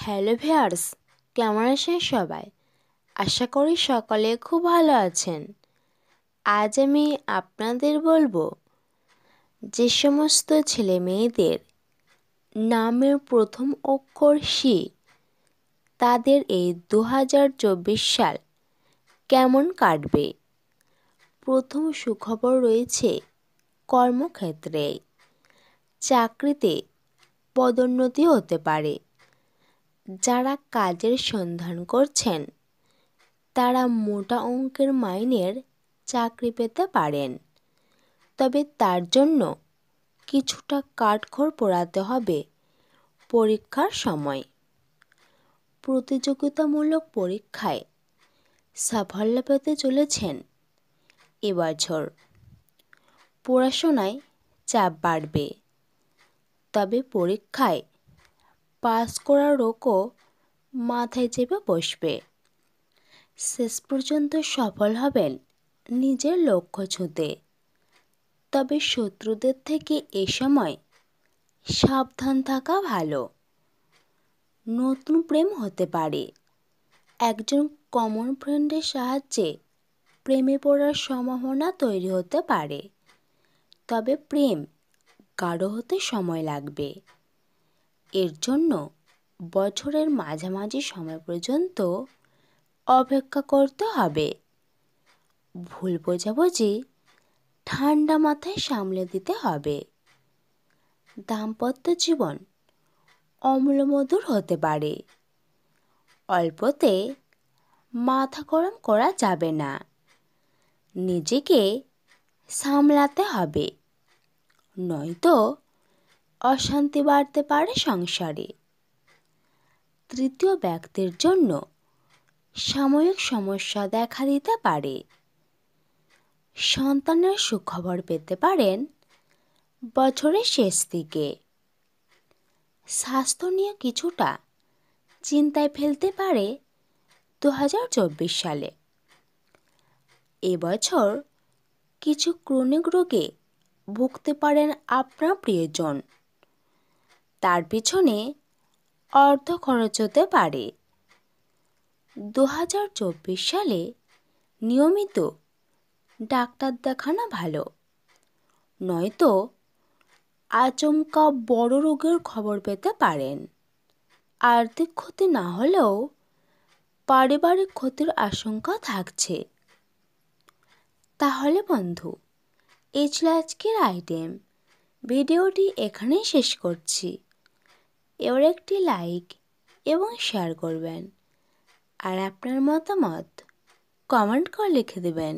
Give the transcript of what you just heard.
Hello viewers, কেমন আছেন সবাই? আশা করি সকলে খুব ভালো আছেন। আজ আমি আপনাদের বলবো যে সমস্ত ছেলে মেয়েদের নামের প্রথম অক্ষর সি, তাদের এই 2024 সাল কেমন কাটবে। প্রথম সুখবর রয়েছে কর্মক্ষেত্রে, চাকরিতে পদোন্নতি হতে পারে। যারা কাজের সন্ধান করছেন তারা মোটা অঙ্কের মাইনের চাকরি পেতে পারেন, তবে তার জন্য কিছুটা কাঠখড় পোড়াতে হবে পরীক্ষার সময়। প্রতিযোগিতামূলক পরীক্ষায় সাফল্য পেতে চলেছেন এবছর। পড়াশোনায় চাপ বাড়বে, তবে পরীক্ষায় পাস করার রোগও মাথায় চেপে বসবে। শেষ পর্যন্ত সফল হবেন নিজের লক্ষ্য ছুঁতে, তবে শত্রুদের থেকে এ সময় সাবধান থাকা ভালো। নতুন প্রেম হতে পারে। একজন কমন ফ্রেন্ডের সাহায্যে প্রেমে পড়ার সম্ভাবনা তৈরি হতে পারে, তবে প্রেম গাঢ় হতে সময় লাগবে। এর জন্য বছরের মাঝামাঝি সময় পর্যন্ত অপেক্ষা করতে হবে। ভুল বোঝাবুঝি ঠান্ডা মাথায় সামলে দিতে হবে। দাম্পত্য জীবন অম্লমধুর হতে পারে। অল্পতে মাথা গরম করা যাবে না। নিজেকে সামলাতে হবে, নয়তো অশান্তি বাড়তে পারে সংসারে। তৃতীয় ব্যক্তির জন্য সাময়িক সমস্যা দেখা দিতে পারে। সন্তানের সুখবর পেতে পারেন বছরের শেষ দিকে। স্বাস্থ্য নিয়ে কিছুটা চিন্তায় ফেলতে পারে 2024 সালে। এবছর কিছু ক্রনিক রোগে ভুগতে পারেন আপনার প্রিয়জন। তার পিছনে অর্থ খরচ হতে পারে। 2024 সালে নিয়মিত ডাক্তার দেখানো ভালো, নয়তো আচমকা বড় রোগের খবর পেতে পারেন। আর্থিক ক্ষতি না হলেও পারিবারিক ক্ষতির আশঙ্কা থাকছে। তাহলে বন্ধু, এই ছিল আজকের আইটেম। ভিডিওটি এখানেই শেষ করছি। এবার একটি লাইক এবং শেয়ার করবেন, আর আপনার মতামত কমেন্ট করে লিখে দেবেন।